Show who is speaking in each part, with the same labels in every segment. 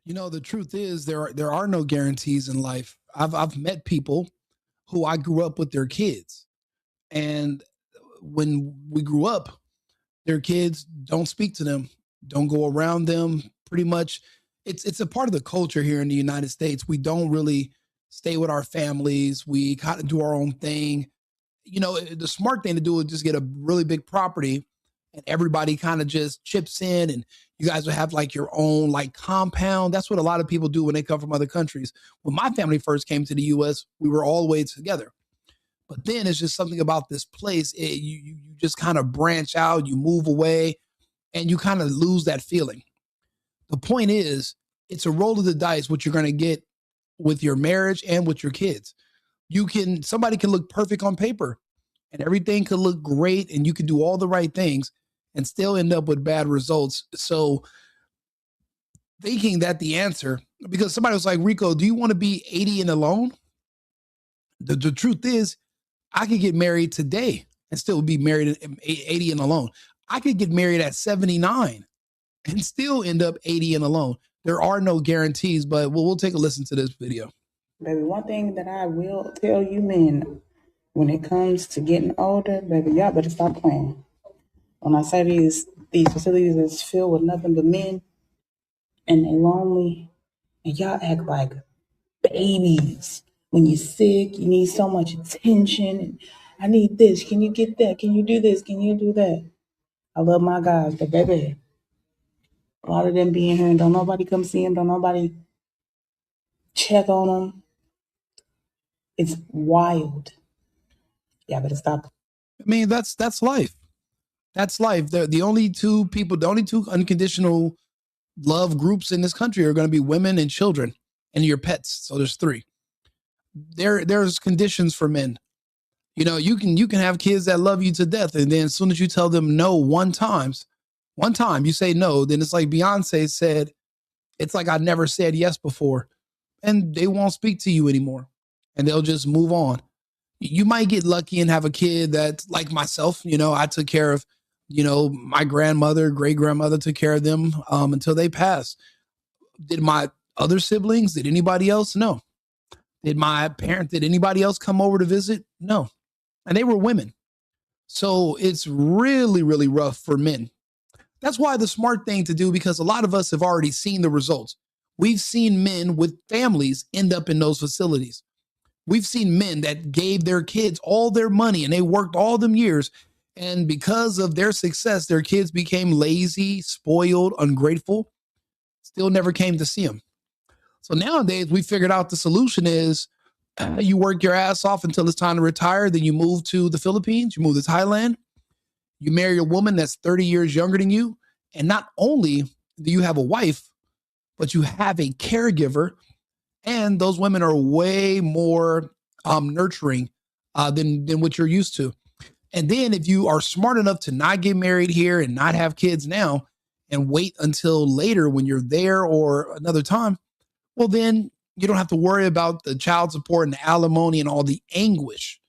Speaker 1: The truth is there are no guarantees in life. I've met people who I grew up with their kids, and when we grew up, their kids don't speak to them, don't go around them. Pretty much, it's a part of the culture here in the United States. We don't really stay with our families. We kind of do our own thing. The smart thing to do is just get a really big property and everybody kind of just chips in and you guys will have like your own like compound. That's what a lot of people do when they come from other countries. When my family first came to the US, we were all the way together. But then it's just something about this place. You just kind of branch out, you move away, and you kind of lose that feeling. The point is, it's a roll of the dice what you're going to get with your marriage and with your kids. Somebody can look perfect on paper and everything could look great and you can do all the right things and still end up with bad results. So thinking that the answer, because somebody was like, Rico, do you want to be 80 and alone? The truth is, I could get married today and still be married at 80 and alone. I could get married at 79 and still end up 80 and alone. There are no guarantees, but we'll take a listen to this video.
Speaker 2: Baby, one thing that I will tell you men, when it comes to getting older, baby, y'all better stop playing. When I say these facilities is filled with nothing but men and they lonely, and y'all act like babies. When you're sick, you need so much attention. And I need this. Can you get that? Can you do this? Can you do that? I love my guys, but baby, a lot of them being here and don't nobody come see them, don't nobody check on them. It's wild. Yeah, better stop.
Speaker 1: I mean, that's life. That's life. The only two people, the only two unconditional love groups in this country are going to be women and children and your pets. So there's three. There's conditions for men. You can have kids that love you to death, and then as soon as you tell them no one time you say no, then it's like Beyonce said, it's like I never said yes before, and they won't speak to you anymore, and they'll just move on. You might get lucky and have a kid that's like myself. I took care of, my grandmother, great grandmother took care of them until they passed. Did my other siblings? Did anybody else? No. Did anybody else come over to visit? No. And they were women. So it's really, really rough for men. That's why the smart thing to do, because a lot of us have already seen the results. We've seen men with families end up in those facilities. We've seen men that gave their kids all their money and they worked all them years. And because of their success, their kids became lazy, spoiled, ungrateful, still never came to see them. So nowadays we figured out the solution is you work your ass off until it's time to retire. Then you move to the Philippines, you move to Thailand, you marry a woman that's 30 years younger than you. And not only do you have a wife, but you have a caregiver. And those women are way more nurturing than what you're used to. And then if you are smart enough to not get married here and not have kids now and wait until later when you're there or another time, well, then you don't have to worry about the child support and the alimony and all the anguish.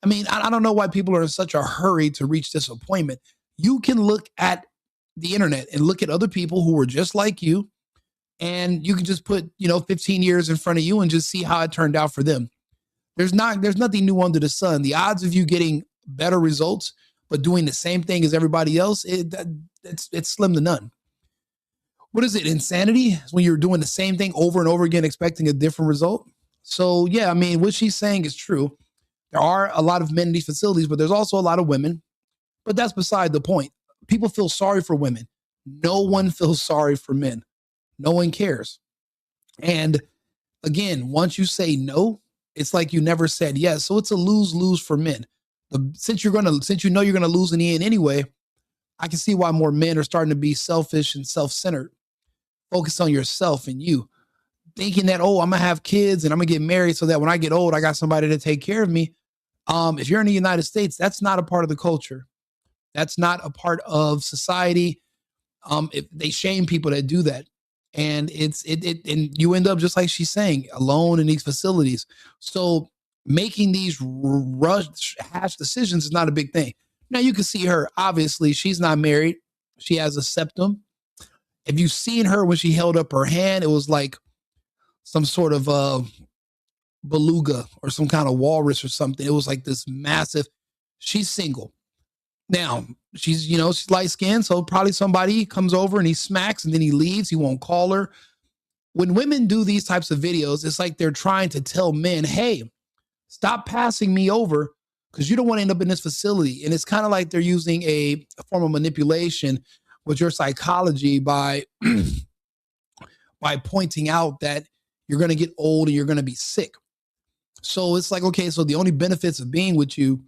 Speaker 1: I mean, I don't know why people are in such a hurry to reach this appointment. You can look at the internet and look at other people who were just like you, and you can just put 15 years in front of you and just see how it turned out for them. There's nothing new under the sun. The odds of you getting better results but doing the same thing as everybody else, it's slim to none. What is it? Insanity? It's when you're doing the same thing over and over again, expecting a different result. So yeah, I mean, what she's saying is true. There are a lot of men in these facilities, but there's also a lot of women. But that's beside the point. People feel sorry for women. No one feels sorry for men. No one cares. And again, once you say no, it's like you never said yes. So it's a lose-lose for men. Since you know you're gonna lose in the end anyway, I can see why more men are starting to be selfish and self-centered. Focus on yourself and you. Thinking that, oh, I'm gonna have kids and I'm gonna get married so that when I get old, I got somebody to take care of me. If you're in the United States, that's not a part of the culture. That's not a part of society. If they shame people that do that, and and you end up just like she's saying, alone in these facilities. So making these hash decisions is not a big thing. Now you can see her. Obviously, she's not married. She has a septum, If you've seen her when she held up her hand, it was like some sort of beluga or some kind of walrus or something. It was like this massive. She's single. Now, she's light skinned, so probably somebody comes over and he smacks and then he leaves. He won't call her. When women do these types of videos, it's like they're trying to tell men, hey, stop passing me over because you don't want to end up in this facility. And it's kind of like they're using a form of manipulation with your psychology by by pointing out that you're going to get old and you're going to be sick. So it's like, okay, so the only benefits of being with you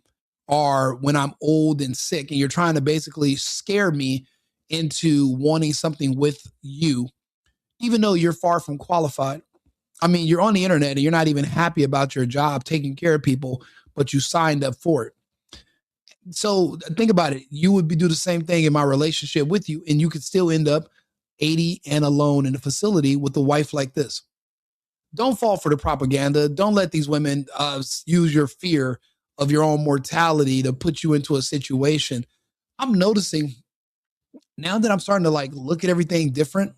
Speaker 1: are when I'm old and sick, and you're trying to basically scare me into wanting something with you, even though you're far from qualified. I mean, you're on the internet and you're not even happy about your job taking care of people, but you signed up for it. So think about it. You would do the same thing in my relationship with you, and you could still end up 80 and alone in a facility with a wife like this. Don't fall for the propaganda. Don't let these women use your fear of your own mortality to put you into a situation. I'm noticing now that I'm starting to like look at everything different.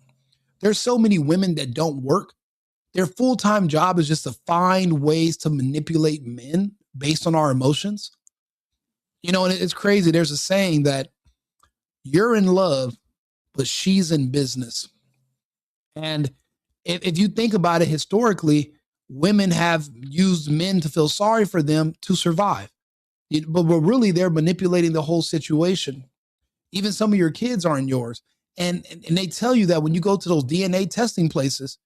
Speaker 1: There's so many women that don't work. Their full-time job is just to find ways to manipulate men based on our emotions. And it's crazy. There's a saying that you're in love, but she's in business. And if you think about it historically, women have used men to feel sorry for them to survive. But really, they're manipulating the whole situation. Even some of your kids aren't yours. And they tell you that when you go to those DNA testing places,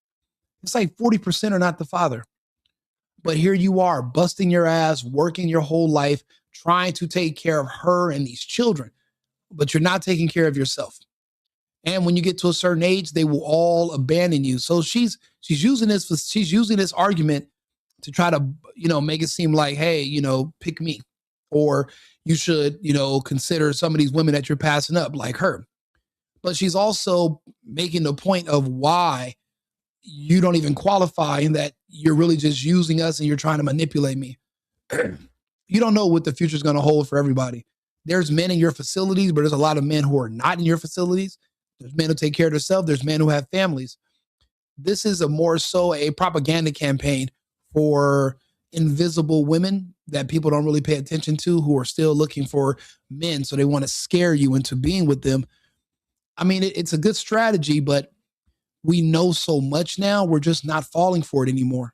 Speaker 1: it's like 40% are not the father. But here you are busting your ass, working your whole life, trying to take care of her and these children, but you're not taking care of yourself. And when you get to a certain age, they will all abandon you. So she's using this argument to try to, make it seem like, hey, pick me, or you should, consider some of these women that you're passing up like her. But she's also making the point of why you don't even qualify, and that you're really just using us and you're trying to manipulate me. You don't know what the future is going to hold for everybody. There's men in your facilities, but there's a lot of men who are not in your facilities. There's men who take care of themselves. There's men who have families. This is more so a propaganda campaign for invisible women that people don't really pay attention to, who are still looking for men. So they want to scare you into being with them. I mean, it's a good strategy, but we know so much now. We're just not falling for it anymore.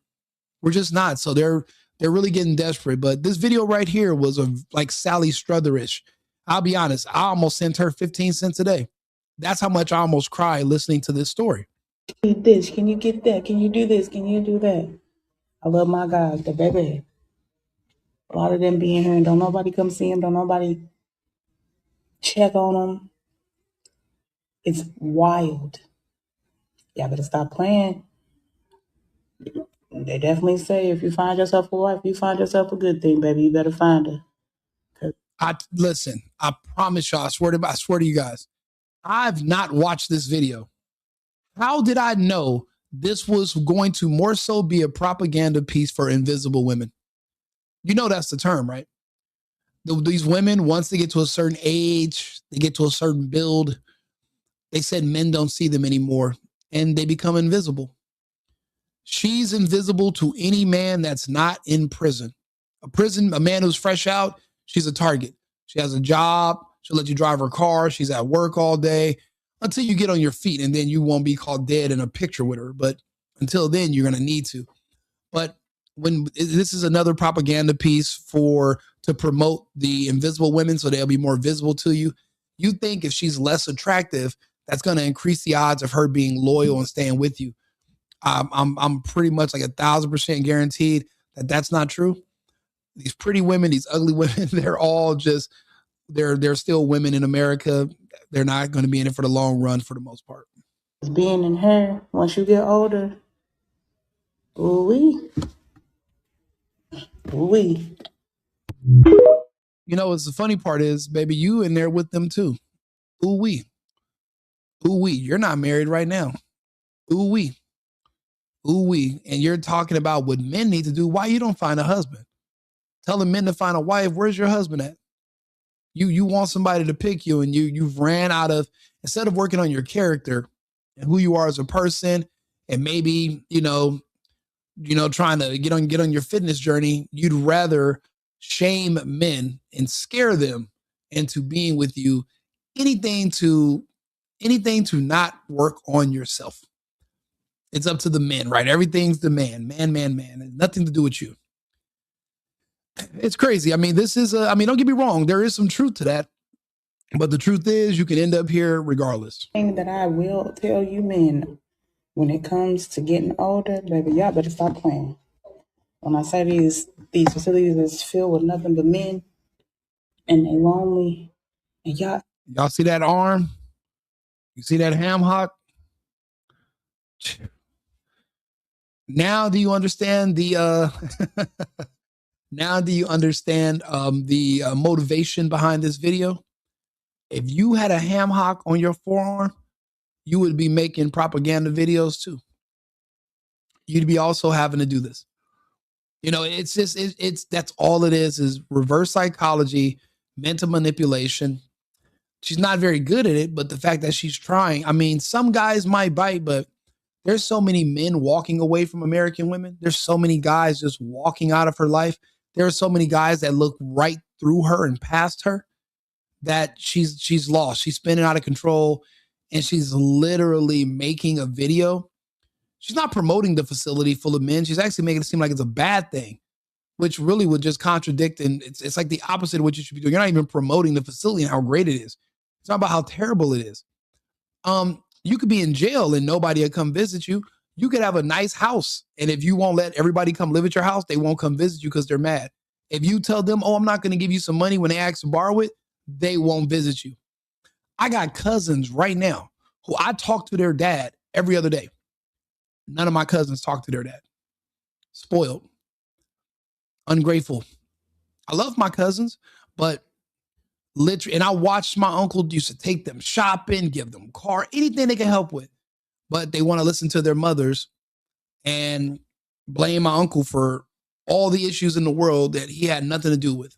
Speaker 1: We're just not. So they're really getting desperate. But this video right here was like Sally Strutherish. I'll be honest. I almost sent her 15 cents a day. That's how much I almost cry listening to this story.
Speaker 2: This, can you get that? Can you do this? Can you do that? I love my guys, but baby, a lot of them be in here and don't nobody come see them. Don't nobody check on them. It's wild. Y'all better stop playing. They definitely say if you find yourself a wife, you find yourself a good thing, baby. You better find her.
Speaker 1: Listen, I promise y'all, I swear to you guys, I've not watched this video. How did I know this was going to more so be a propaganda piece for invisible women? You know that's the term, right? These women, once they get to a certain age, they get to a certain build, they said men don't see them anymore and they become invisible. She's invisible to any man that's not in prison. A man who's fresh out, she's a target. She has a job. She'll let you drive her car. She's at work all day until you get on your feet, and then you won't be caught dead in a picture with her. But until then, you're going to need to. But when this is another propaganda piece to promote the invisible women so they'll be more visible to you, you think if she's less attractive, that's going to increase the odds of her being loyal and staying with you. I'm pretty much like 1,000% guaranteed that that's not true. These pretty women, these ugly women, they're all just, they're still women in America. They're not going to be in it for the long run for the most part.
Speaker 2: Being in her, once you get older, ooh-wee. Ooh-wee.
Speaker 1: What's the funny part is, baby, you in there with them too. Ooh-wee. Ooh-wee. You're not married right now. Ooh-wee. Ooh-wee. And you're talking about what men need to do. Why you don't find a husband? Telling men to find a wife. Where's your husband at? You want somebody to pick you, and you've ran out of, instead of working on your character, and who you are as a person, and maybe, trying to get on your fitness journey, you'd rather shame men and scare them into being with you, anything to anything to not work on yourself. It's up to the men, right? Everything's the man, man, man, man. It's nothing to do with you. It's crazy. I mean, don't get me wrong, there is some truth to that. But the truth is, you can end up here regardless.
Speaker 2: Thing that I will tell you men, when it comes to getting older, baby, y'all better stop playing. When I say these facilities is filled with nothing but men and they lonely, and
Speaker 1: y'all see that arm? You see that ham hock? Now do you understand the now do you understand the motivation behind this video? If you had a ham hock on your forearm, you would be making propaganda videos too. You'd be also having to do this. It's just it's that's all it is reverse psychology, mental manipulation. She's not very good at it, but the fact that she's trying, I mean, some guys might bite, but there's so many men walking away from American women. There's so many guys just walking out of her life. There are so many guys that look right through her and past her, that she's lost. She's spinning out of control, and she's literally making a video. She's not promoting the facility full of men. She's actually making it seem like it's a bad thing, which really would just contradict. And it's like the opposite of what you should be doing. You're not even promoting the facility and how great it is. It's not about how terrible it is. You could be in jail and nobody will come visit you. You could have a nice house, and if you won't let everybody come live at your house, they won't come visit you because they're mad. If you tell them, oh, I'm not going to give you some money when they ask to borrow it, they won't visit you. I got cousins right now who I talk to their dad every other day. None of my cousins talk to their dad. Spoiled. Ungrateful. I love my cousins, but literally, and I watched my uncle used to take them shopping, give them car, anything they can help with. But they want to listen to their mothers and blame my uncle for all the issues in the world that he had nothing to do with.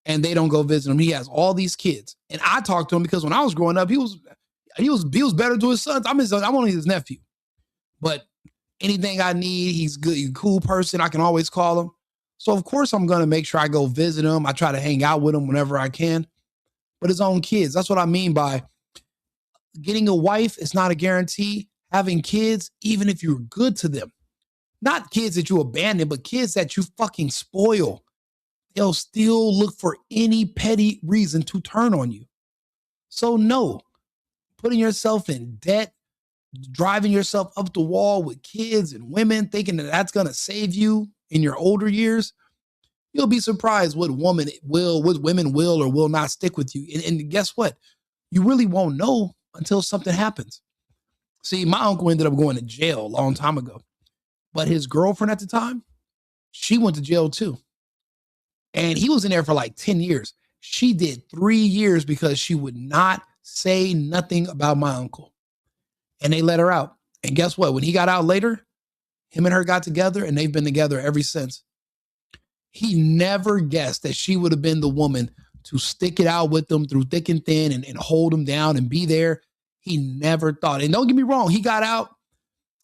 Speaker 1: And they don't go visit him. He has all these kids. And I talked to him because when I was growing up, he was better to his sons. I'm only his nephew. But anything I need, he's good. He's a cool person. I can always call him. So of course I'm going to make sure I go visit him. I try to hang out with him whenever I can. But his own kids. That's what I mean by getting a wife is not a guarantee. Having kids, even if you're good to them, not kids that you abandon, but kids that you fucking spoil, they'll still look for any petty reason to turn on you. So no, putting yourself in debt, driving yourself up the wall with kids and women, thinking that that's going to save you in your older years, you'll be surprised what women will or will not stick with you. And guess what? You really won't know until something happens. See, my uncle ended up going to jail a long time ago, but his girlfriend at the time, she went to jail too. And he was in there for like 10 years. She did 3 years because she would not say nothing about my uncle. And they let her out. And guess what? When he got out later, him and her got together, and they've been together ever since. He never guessed that she would have been the woman to stick it out with them through thick and thin and hold him down and be there. He never thought. And don't get me wrong, he got out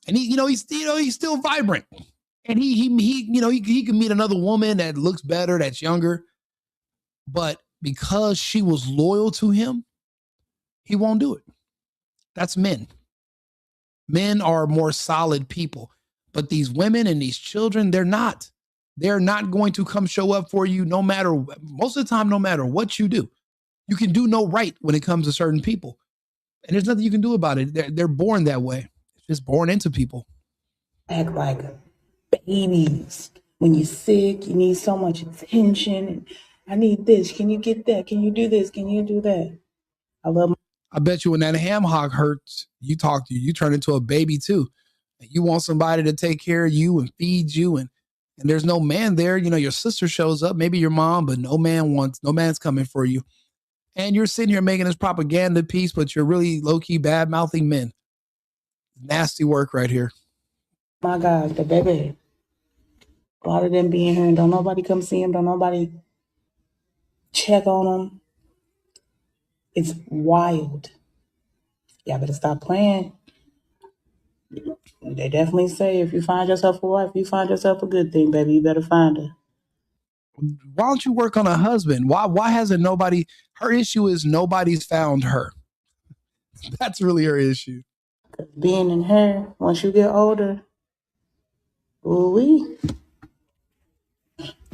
Speaker 1: and he's still vibrant. And he can meet another woman that looks better, that's younger. But because she was loyal to him, he won't do it. That's men. Men are more solid people. But these women and these children, they're not. They're not going to come show up for you most of the time, no matter what you do. You can do no right when it comes to certain people. And there's nothing you can do about it. They're born that way. It's just born into people.
Speaker 2: Act like babies. When you're sick, you need so much attention. I need this. Can you get that? Can you do this? Can you do that?
Speaker 1: I bet you when that ham hock hurts, you turn into a baby too. You want somebody to take care of you and feed you, and there's no man there. Your sister shows up, maybe your mom, but no man's coming for you. And you're sitting here making this propaganda piece, but you're really low-key bad-mouthing men. Nasty work right here.
Speaker 2: My God, the baby. A lot of them being here and don't nobody come see him, don't nobody check on them. It's wild. Y'all better stop playing. They definitely say if you find yourself a wife, you find yourself a good thing, baby. You better find her.
Speaker 1: Why don't you work on a husband? Why hasn't nobody? Her issue is nobody's found her. That's really her issue.
Speaker 2: Being in her, once you get older, ooh-wee.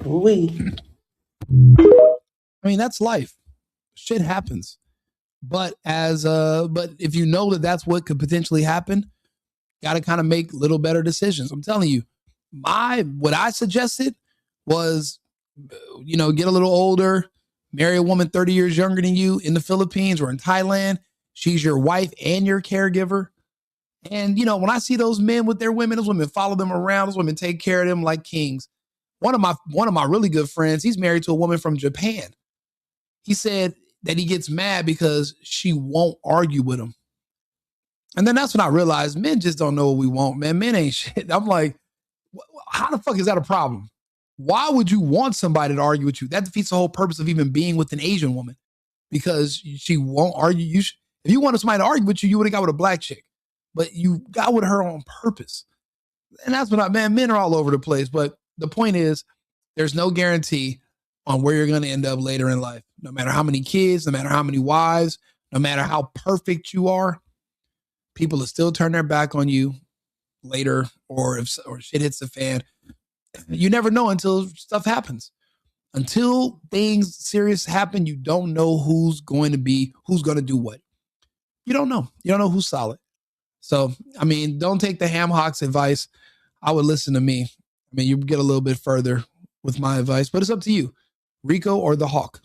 Speaker 2: Ooh-wee.
Speaker 1: I mean, that's life. Shit happens. But if you know that that's what could potentially happen, got to kind of make little better decisions. I'm telling you, what I suggested was, get a little older, marry a woman 30 years younger than you in the Philippines or in Thailand. She's your wife and your caregiver. And, when I see those men with their women, those women follow them around. Those women take care of them like kings. One of my really good friends, he's married to a woman from Japan. He said that he gets mad because she won't argue with him. And then that's when I realized men just don't know what we want, man. Men ain't shit. I'm like, how the fuck is that a problem? Why would you want somebody to argue with you? That defeats the whole purpose of even being with an Asian woman, because she won't argue. If you wanted somebody to argue with you, you would have got with a black chick, but you got with her on purpose. And that's what men are all over the place. But the point is, there's no guarantee on where you're going to end up later in life. No matter how many kids, no matter how many wives, no matter how perfect you are, people will still turn their back on you later, or if shit hits the fan. You never know until stuff happens. Until things serious happen, you don't know who's going to do what. You don't know. You don't know who's solid. So, I mean, don't take the ham hocks advice. I would listen to me. I mean, you get a little bit further with my advice, but it's up to you. Rico or the Hawk.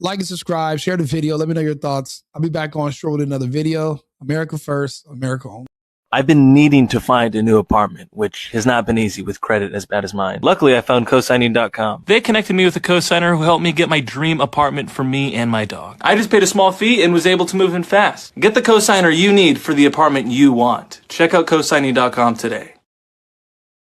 Speaker 1: Like and subscribe, share the video. Let me know your thoughts. I'll be back on shore with another video. America first, America only.
Speaker 3: I've been needing to find a new apartment, which has not been easy with credit as bad as mine. Luckily, I found cosigning.com. They connected me with a cosigner who helped me get my dream apartment for me and my dog. I just paid a small fee and was able to move in fast. Get the cosigner you need for the apartment you want. Check out cosigning.com today.